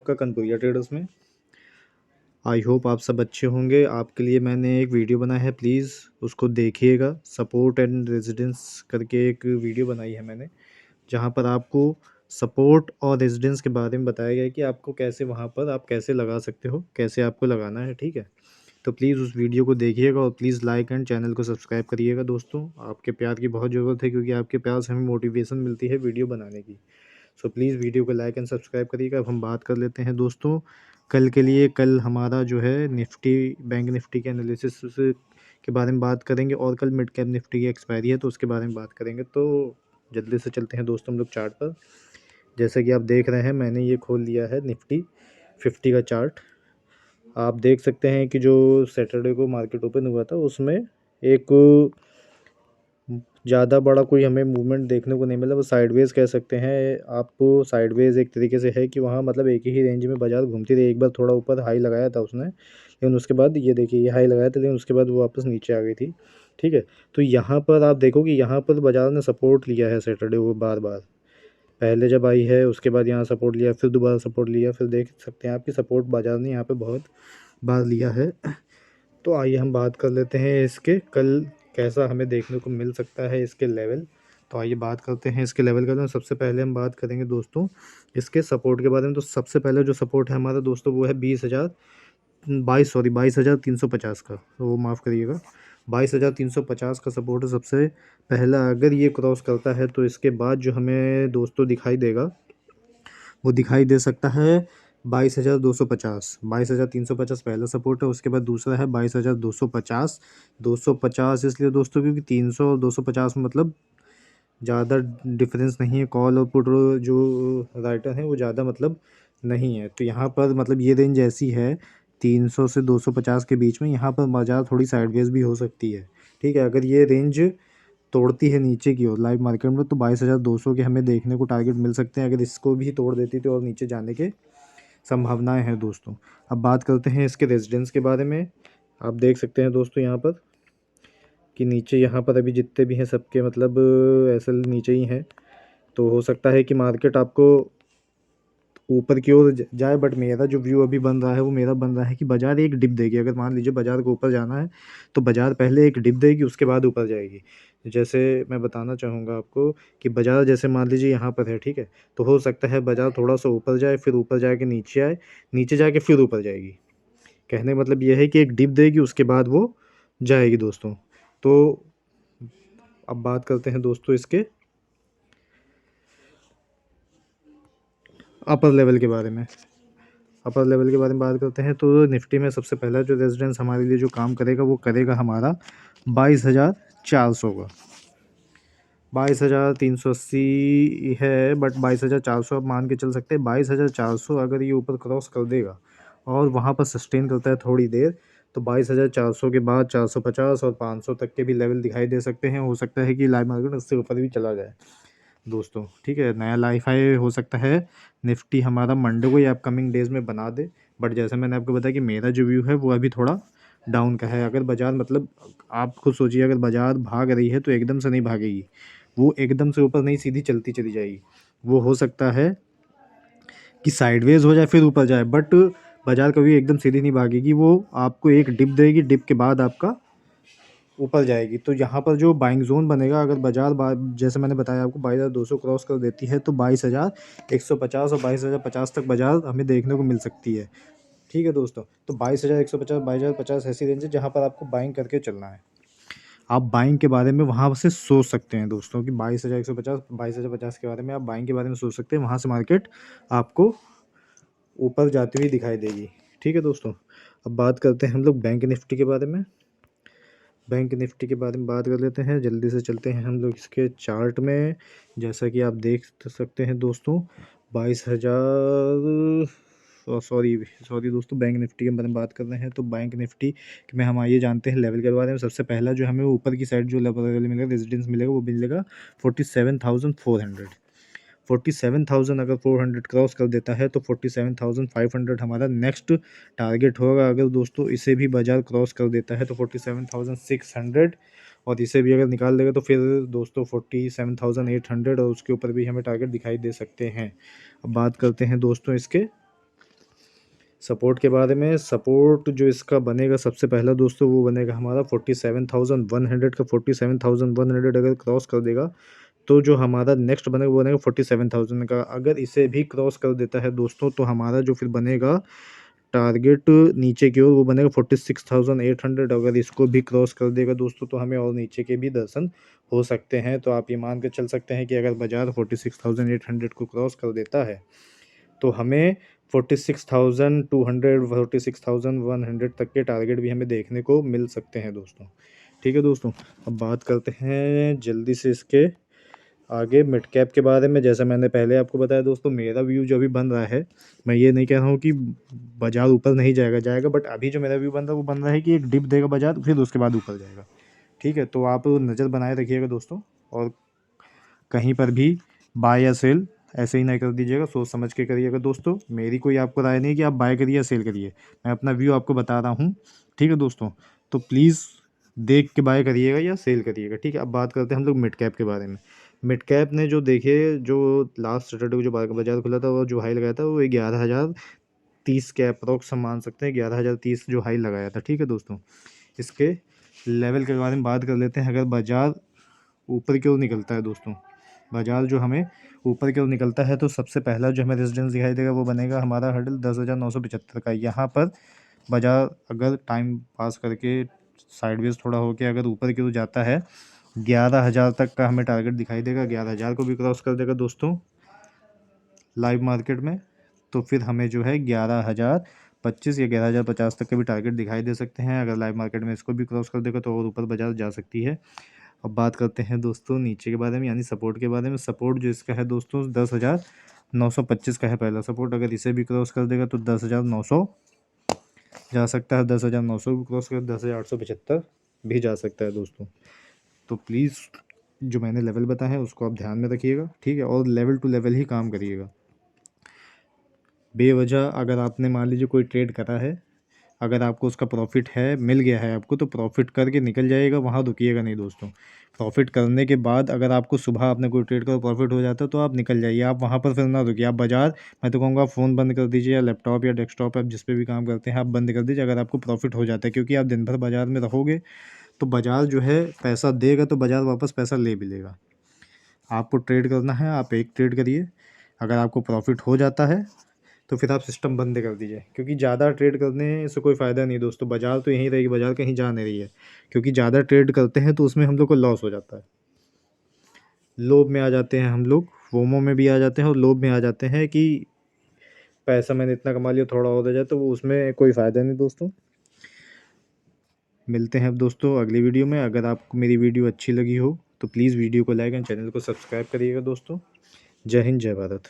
आपका कनपुरिया ट्रेडर्स में। I hope आप सब अच्छे होंगे। आपके लिए मैंने एक वीडियो बनाया है, प्लीज़ उसको देखिएगा। सपोर्ट एंड रेजिडेंस करके एक वीडियो बनाई है मैंने, जहाँ पर आपको सपोर्ट और रेजिडेंस के बारे में बताया गया है कि आपको कैसे वहाँ पर आप कैसे लगा सकते हो, कैसे आपको लगाना है। ठीक है, तो प्लीज़ उस वीडियो को देखिएगा और प्लीज़ लाइक एंड चैनल को सब्सक्राइब करिएगा। दोस्तों, आपके प्यार की बहुत ज़रूरत है, क्योंकि आपके प्यार से हमें मोटिवेशन मिलती है वीडियो बनाने की। सो प्लीज़ वीडियो को लाइक एंड सब्सक्राइब करिएगा। अब हम बात कर लेते हैं दोस्तों कल के लिए। कल हमारा जो है निफ्टी, बैंक निफ्टी के एनालिसिस के बारे में बात करेंगे, और कल मिड कैप निफ्टी की एक्सपायरी है तो उसके बारे में बात करेंगे। तो जल्दी से चलते हैं दोस्तों हम लोग चार्ट पर। जैसे कि आप देख रहे हैं, मैंने ये खोल लिया है निफ्टी 50 का चार्ट। आप देख सकते हैं कि जो सैटरडे को मार्केट ओपन हुआ था उसमें एक ज़्यादा बड़ा कोई हमें मूवमेंट देखने को नहीं मिला। वो साइडवेज कह सकते हैं आपको। साइडवेज एक तरीके से है कि वहाँ मतलब एक ही रेंज में बाजार घूमती रही। एक बार थोड़ा ऊपर हाई लगाया था उसने, लेकिन उसके बाद ये देखिए ये हाई लगाया था, लेकिन उसके बाद वो वापस नीचे आ गई थी। ठीक है, तो यहाँ पर आप देखो कि यहाँ पर बाजार ने सपोर्ट लिया है सैटरडे को बार बार। पहले जब आई है उसके बाद यहाँ सपोर्ट लिया, फिर दोबारा सपोर्ट लिया, फिर देख सकते हैं आपकी सपोर्ट बाजार ने यहाँ पर बहुत बार लिया है। तो आइए हम बात कर लेते हैं इसके कल कैसा हमें देखने को मिल सकता है इसके लेवल। तो आइए बात करते हैं इसके लेवल का। तो सबसे पहले हम बात करेंगे दोस्तों इसके सपोर्ट के बारे में। तो सबसे पहले जो सपोर्ट है हमारा दोस्तों वो है 22,350 का। तो वो माफ़ करिएगा, 22,350 का सपोर्ट है सबसे पहला। अगर ये क्रॉस करता है तो इसके बाद जो हमें दोस्तों दिखाई देगा वो दिखाई दे सकता है 22,250। 22,350 पहला सपोर्ट है, उसके बाद दूसरा है 22,250। 250 इसलिए दोस्तों क्योंकि 300 और 250 में मतलब ज़्यादा डिफरेंस नहीं है। कॉल और पुट जो राइटर हैं वो ज़्यादा मतलब नहीं है। तो यहाँ पर मतलब ये रेंज ऐसी है 300 से 250 के बीच में। यहाँ पर बाजार थोड़ी साइडवेज भी हो सकती है। ठीक है, अगर ये रेंज तोड़ती है नीचे की ओर लाइव मार्केट में तो 22,200 के हमें देखने को टारगेट मिल सकते हैं। अगर इसको भी तोड़ देती तो और नीचे जाने के संभावनाएं हैं दोस्तों। अब बात करते हैं इसके रेजिडेंस के बारे में। आप देख सकते हैं दोस्तों यहाँ पर कि नीचे यहाँ पर अभी जितने भी हैं सबके मतलब ऐसे नीचे ही हैं। तो हो सकता है कि मार्केट आपको ऊपर की ओर जाए, बट मेरा जो व्यू अभी बन रहा है वो मेरा बन रहा है कि बाजार एक डिप देगी। अगर मान लीजिए बाजार को ऊपर जाना है तो बाजार पहले एक डिप देगी, उसके बाद ऊपर जाएगी। जैसे मैं बताना चाहूँगा आपको कि बाजार जैसे मान लीजिए यहाँ पर है, ठीक है, तो हो सकता है बाजार थोड़ा सा ऊपर जाए, फिर ऊपर जाके नीचे आए, नीचे जाके फिर ऊपर जाएगी। कहने का मतलब यह है कि एक डिप देगी उसके बाद वो जाएगी दोस्तों। तो अब बात करते हैं दोस्तों इसके अपर लेवल के बारे में। अपर लेवल के बारे में बात करते हैं तो निफ्टी में सबसे पहला जो रेजिडेंस हमारे लिए जो काम करेगा वो करेगा हमारा 22,400 का। 22,380 है, बट 22,400 आप मान के चल सकते हैं। 22,400 अगर ये ऊपर क्रॉस कर देगा और वहाँ पर सस्टेन करता है थोड़ी देर, तो 22,400 के बाद 450 और 500 तक के भी लेवल दिखाई दे सकते हैं। हो सकता है कि लाइव मार्केट उससे ऊपर भी चला जाए दोस्तों। ठीक है, नया लाइफ हाई हो सकता है निफ्टी हमारा मंडे को या अपकमिंग डेज में बना दे। बट जैसे मैंने आपको बताया कि मेरा जो व्यू है वो अभी थोड़ा डाउन का है। अगर बाजार मतलब आप खुद सोचिए, अगर बाजार भाग रही है तो एकदम से नहीं भागेगी, वो एकदम से ऊपर नहीं सीधी चलती चली जाएगी। वो हो सकता है कि साइडवेज हो जाए फिर ऊपर जाए, बट बाजार कभी एकदम सीधी नहीं भागेगी। वो आपको एक डिप देगी, डिप के बाद आपका ऊपर जाएगी। तो यहाँ पर जो बाइंग जोन बनेगा, अगर बाजार जैसे मैंने बताया आपको 22,200 क्रॉस कर देती है तो 22,150 और 22,050 तक बाजार हमें देखने को मिल सकती है। ठीक है दोस्तों, तो 22,150 22,050 ऐसी रेंज है जहाँ पर आपको बाइंग करके चलना है। आप बाइंग के बारे में वहाँ से सोच सकते हैं दोस्तों कि 22,150 22,050 के बारे में आप बाइंग के बारे में सोच सकते हैं। वहाँ से मार्केट आपको ऊपर जाती हुई दिखाई देगी। ठीक है दोस्तों, अब बात करते हैं हम लोग बैंक निफ्टी के बारे में। बैंक निफ्टी के बारे में बात कर लेते हैं। जल्दी से चलते हैं हम लोग इसके चार्ट में। जैसा कि आप देख सकते हैं दोस्तों 22,000 सॉरी सॉरी दोस्तों, बैंक निफ्टी के बारे में बात कर रहे हैं। तो बैंक निफ्टी में हम आइए जानते हैं लेवल के बारे में। सबसे पहला जो हमें ऊपर की साइड जो लेवल मिलेगा, रेजिडेंस मिलेगा, वो मिलेगा 47,400। 47,000 अगर 400 क्रॉस कर देता है तो 47,500 हमारा नेक्स्ट टारगेट होगा। अगर दोस्तों इसे भी बाजार क्रॉस कर देता है तो 47,600, और इसे भी अगर निकाल देगा तो फिर दोस्तों 47,800, और उसके ऊपर भी हमें टारगेट दिखाई दे सकते हैं। अब बात करते हैं दोस्तों इसके सपोर्ट के बारे में, सपोर्ट जो इसका बनेगा सबसे पहला दोस्तों वो बनेगा हमारा 47,100 का। 47,100 अगर क्रॉस कर देगा तो जो हमारा नेक्स्ट बनेगा वो बनेगा 47,000 का। अगर इसे भी क्रॉस कर देता है दोस्तों तो हमारा जो फिर बनेगा टारगेट नीचे की ओर वो बनेगा 46,800। अगर इसको भी क्रॉस कर देगा दोस्तों तो हमें और नीचे के भी दर्शन हो सकते हैं। तो आप ये मान के चल सकते हैं कि अगर बाजार 46,800 को क्रॉस कर देता है तो हमें 46,200 46,100 तक के टारगेट भी हमें देखने को मिल सकते हैं दोस्तों। ठीक है दोस्तों, अब बात करते हैं जल्दी से इसके आगे मिड कैप के बारे में। जैसा मैंने पहले आपको बताया दोस्तों, मेरा व्यू जो अभी बन रहा है, मैं ये नहीं कह रहा हूँ कि बाजार ऊपर नहीं जाएगा, बट अभी जो मेरा व्यू बन रहा है वो बन रहा है कि एक डिप देगा बाजार, फिर उसके बाद ऊपर जाएगा। ठीक है, तो आप नज़र बनाए रखिएगा दोस्तों, और कहीं पर भी बाय या सेल ऐसे ही नहीं कर दीजिएगा, सोच समझ के करिएगा दोस्तों। मेरी कोई आपको राय नहीं कि आप बाय करिए या सेल करिए, मैं अपना व्यू आपको बता रहा हूँ। ठीक है दोस्तों, तो प्लीज़ देख के बाय करिएगा या सेल करिएगा। ठीक है, अब बात करते हैं हम लोग मिड कैप के बारे में। मिड कैप ने जो देखे, जो लास्ट सैटरडे को जो बाजार खुला था और जो हाई लगाया था वो 11,030 के अप्रॉक्स हम मान सकते हैं, 11,030 जो हाई लगाया था। ठीक है दोस्तों, इसके लेवल के बारे में बात कर लेते हैं। अगर बाजार ऊपर की ओर निकलता है दोस्तों, बाजार जो हमें ऊपर की ओर निकलता है तो सबसे पहला जो हमें रेजिस्टेंस दिखाई देगा वो बनेगा हमारा हर्डल 10,975 का। यहाँ पर बाजार अगर टाइम पास करके साइडवेज थोड़ा होके अगर ऊपर की ओर जाता है 11,000 तक का हमें टारगेट दिखाई देगा, 11,000 को भी क्रॉस कर देगा दोस्तों लाइव मार्केट में, तो फिर हमें जो है 11,025 या 11,050 तक के भी टारगेट दिखाई दे सकते हैं। अगर लाइव मार्केट में इसको भी क्रॉस कर देगा तो और ऊपर बाजार जा सकती है। अब बात करते हैं दोस्तों नीचे के बारे में, यानी सपोर्ट के बारे में। सपोर्ट जो इसका है दोस्तों 10,925 का है पहला सपोर्ट। अगर इसे भी क्रॉस कर देगा तो 10,900 जा सकता है, 10,900 भी क्रॉस कर 10,875 भी जा सकता है दोस्तों। तो प्लीज़ जो मैंने लेवल बताए हैं उसको आप ध्यान में रखिएगा। ठीक है, और लेवल टू लेवल ही काम करिएगा। बेवजह अगर आपने मान लीजिए कोई ट्रेड करा है, अगर आपको उसका प्रॉफिट है, मिल गया है आपको, तो प्रॉफिट करके निकल जाइएगा, वहाँ रुकिएगा नहीं दोस्तों। प्रॉफिट करने के बाद अगर आपको सुबह आपने कोई ट्रेड का प्रॉफिट हो जाता है तो आप निकल जाइए, आप वहाँ पर फिर ना रुकिए। आप बाजार, मैं तो कहूँगा फ़ोन बंद कर दीजिए, या लैपटॉप या डेस्कटॉप आप जिस पे भी काम करते हैं आप बंद कर दीजिए अगर आपको प्रॉफिट हो जाता है। क्योंकि आप दिन भर बाजार में रहोगे तो बाजार जो है पैसा देगा तो बाजार वापस पैसा ले भी लेगा। आपको ट्रेड करना है, आप एक ट्रेड करिए, अगर आपको प्रॉफिट हो जाता है तो फिर आप सिस्टम बंद कर दीजिए। क्योंकि ज़्यादा ट्रेड करने से कोई फ़ायदा नहीं दोस्तों, बाजार तो यहीं रहेगी, बाजार कहीं जा नहीं रही है। क्योंकि ज़्यादा ट्रेड करते हैं तो उसमें हम लोग को लॉस हो जाता है, लोभ में आ जाते हैं हम लोग, फोमो में भी आ जाते हैं और लोभ में आ जाते हैं कि पैसा मैंने इतना कमा लिया, थोड़ा और दे जाए, तो वो उसमें कोई फ़ायदा नहीं दोस्तों। मिलते हैं अब दोस्तों अगली वीडियो में। अगर आपको मेरी वीडियो अच्छी लगी हो तो प्लीज़ वीडियो को लाइक एंड चैनल को सब्सक्राइब करिएगा दोस्तों। जय हिंद, जय भारत।